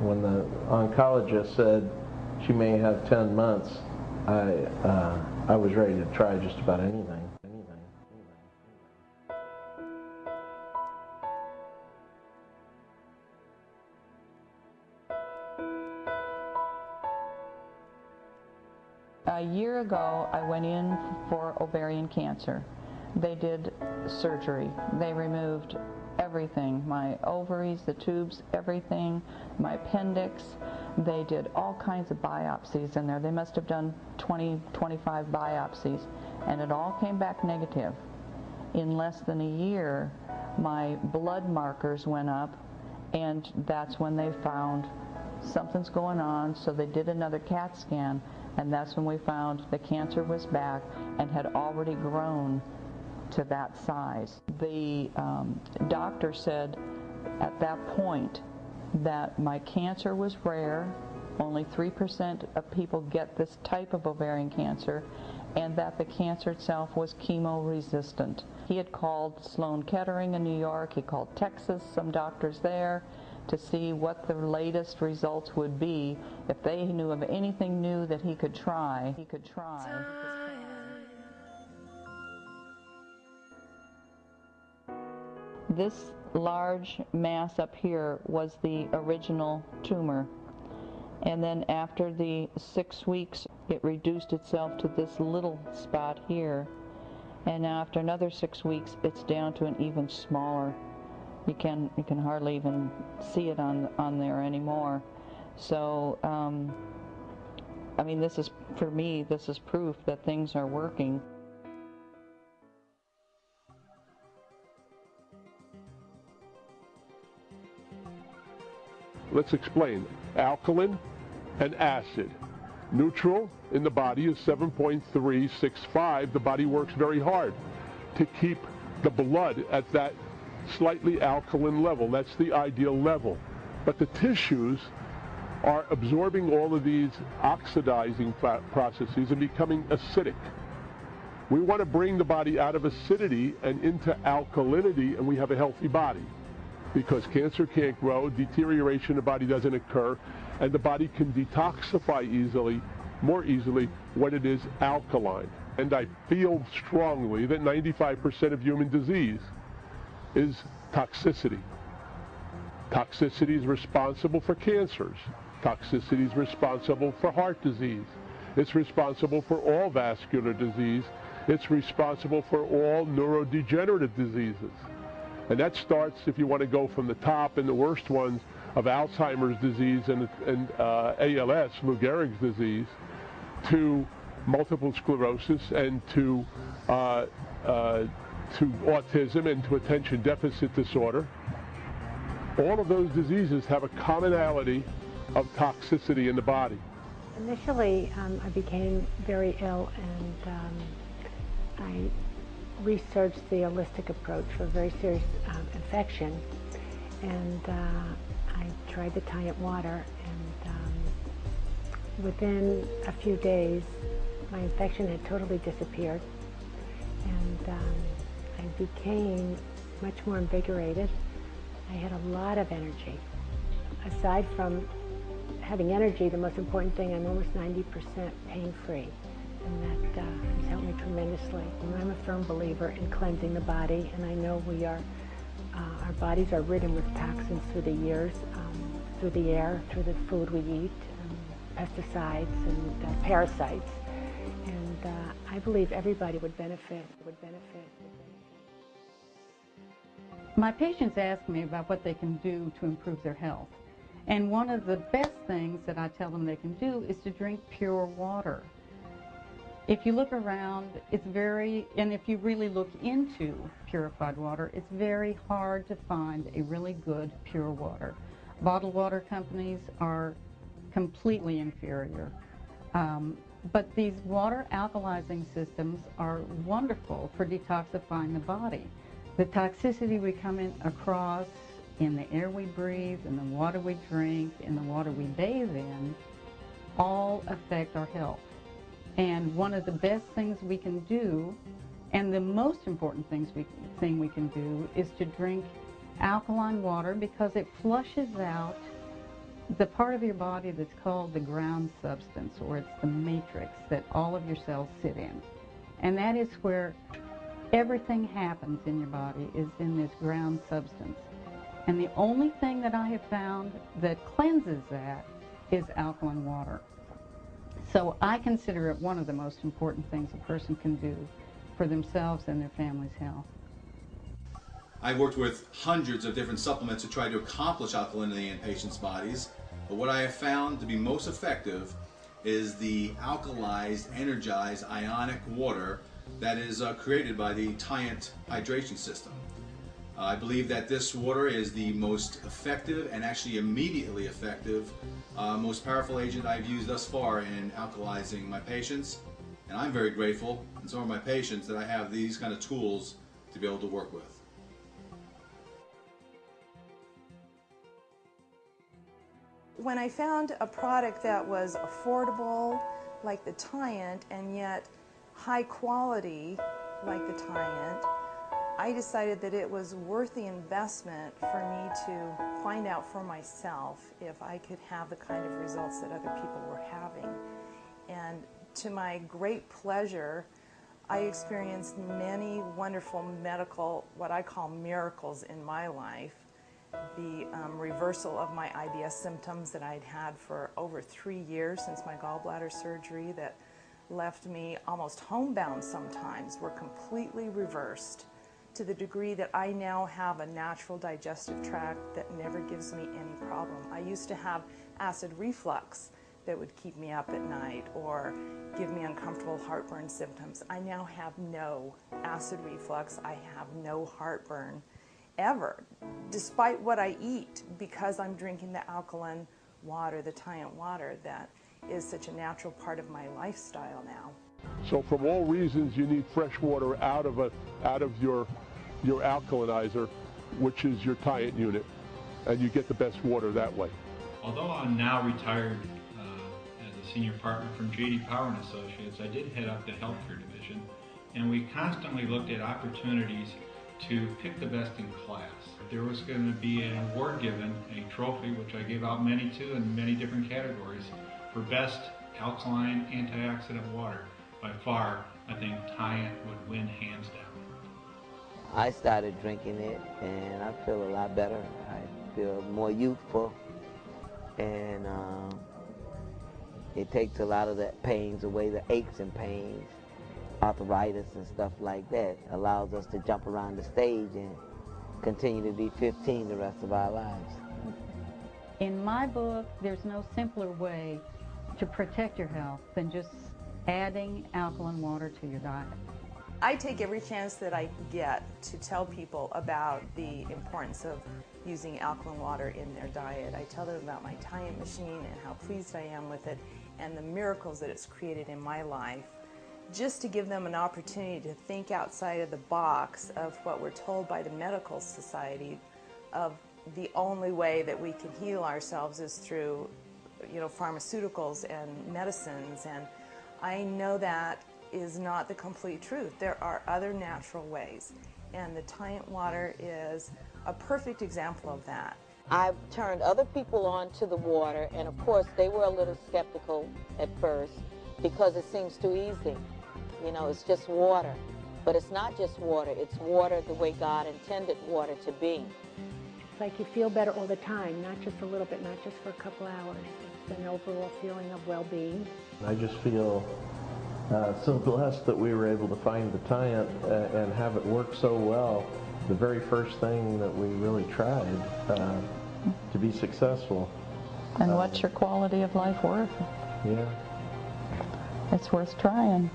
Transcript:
When the oncologist said she may have 10 months, I was ready to try just about anything. A year ago, I went in for ovarian cancer. They did surgery. They removed everything, my ovaries, the tubes, everything, my appendix. They did all kinds of biopsies in there. They must have done 20, 25 biopsies, and it all came back negative. In less than a year, my blood markers went up, and that's when they found something's going on, so they did another CAT scan, and that's when we found the cancer was back and had already grown to that size. The doctor said at that point that my cancer was rare, only 3% of people get this type of ovarian cancer, and that the cancer itself was chemo-resistant. He had called Sloan Kettering in New York, he called Texas, some doctors there, to see what the latest results would be. If they knew of anything new that he could try, he could try. This large mass up here was the original tumor. And then after the 6 weeks, it reduced itself to this little spot here. And now after another 6 weeks, it's down to an even smaller. You can hardly even see it on there anymore. So, I mean, this is, for me, this is proof that things are working. Let's explain. Alkaline and acid. Neutral in the body is 7.365. The body works very hard to keep the blood at that slightly alkaline level. That's the ideal level. But the tissues are absorbing all of these oxidizing processes and becoming acidic. We want to bring the body out of acidity and into alkalinity, and we have a healthy body. Because cancer can't grow, deterioration in the body doesn't occur, and the body can detoxify more easily when it is alkaline. And I feel strongly that 95% of human disease is toxicity. Toxicity is responsible for cancers. Toxicity is responsible for heart disease. It's responsible for all vascular disease. It's responsible for all neurodegenerative diseases. And that starts, if you want to go from the top and the worst ones, of Alzheimer's disease and ALS, Lou Gehrig's disease, to multiple sclerosis and to autism and to attention deficit disorder. All of those diseases have a commonality of toxicity in the body. Initially, I became very ill, and I researched the holistic approach for a very serious infection, and I tried the Tayat water, and within a few days my infection had totally disappeared, and I became much more invigorated. I had a lot of energy. Aside from having energy, the most important thing, I'm almost 90% pain-free. And that has helped me tremendously. I'm a firm believer in cleansing the body, and I know we are, our bodies are ridden with toxins through the years, through the air, through the food we eat, pesticides and parasites. And I believe everybody would benefit. My patients ask me about what they can do to improve their health. And one of the best things that I tell them they can do is to drink pure water. If you look around, and if you really look into purified water, it's very hard to find a really good pure water. Bottled water companies are completely inferior. But these water alkalizing systems are wonderful for detoxifying the body. The toxicity we come across in the air we breathe, in the water we drink, in the water we bathe in, all affect our health. And one of the best things we can do, and the most important thing we can do, is to drink alkaline water, because it flushes out the part of your body that's called the ground substance, or it's the matrix that all of your cells sit in. And that is where everything happens in your body, is in this ground substance. And the only thing that I have found that cleanses that is alkaline water. So I consider it one of the most important things a person can do for themselves and their family's health. I've worked with hundreds of different supplements to try to accomplish alkalinity in patients' bodies, but what I have found to be most effective is the alkalized, energized, ionic water that is created by the Tient hydration system. I believe that this water is the most effective and actually immediately effective, most powerful agent I've used thus far in alkalizing my patients, and I'm very grateful, and so are my patients, that I have these kind of tools to be able to work with. When I found a product that was affordable, like the Tient, and yet high quality, like the Tient, I decided that it was worth the investment for me to find out for myself if I could have the kind of results that other people were having. And to my great pleasure, I experienced many wonderful medical, what I call miracles in my life. The reversal of my IBS symptoms that I'd had for over 3 years since my gallbladder surgery that left me almost homebound sometimes were completely reversed, to the degree that I now have a natural digestive tract that never gives me any problem. I used to have acid reflux that would keep me up at night or give me uncomfortable heartburn symptoms. I now have no acid reflux. I have no heartburn ever, despite what I eat, because I'm drinking the alkaline water, the Tient water, that is such a natural part of my lifestyle now. So from all reasons, you need fresh water out of your alkalinizer, which is your Tient unit, and you get the best water that way. Although I'm now retired as a senior partner from J.D. Power & Associates, I did head up the healthcare division, and we constantly looked at opportunities to pick the best in class. There was going to be an award given, a trophy, which I gave out many to in many different categories, for best alkaline antioxidant water. By far, I think Tient would win hands down. I started drinking it and I feel a lot better. I feel more youthful, and it takes a lot of the pains away, the aches and pains, arthritis and stuff like that. Allows us to jump around the stage and continue to be 15 the rest of our lives. In my book, there's no simpler way to protect your health than just adding alkaline water to your diet. I take every chance that I get to tell people about the importance of using alkaline water in their diet. I tell them about my Tient machine and how pleased I am with it and the miracles that it's created in my life, just to give them an opportunity to think outside of the box of what we're told by the medical society of the only way that we can heal ourselves is through, pharmaceuticals and medicines. And I know that is not the complete truth. There are other natural ways, and the Tient water is a perfect example of that. I've turned other people on to the water, and of course they were a little skeptical at first because it seems too easy. It's just water. But it's not just water. It's water the way God intended water to be. It's like you feel better all the time, not just a little bit, not just for a couple hours. It's an overall feeling of well-being. I just feel so blessed that we were able to find the Tient and have it work so well. The very first thing that we really tried to be successful. And what's your quality of life worth? Yeah. It's worth trying.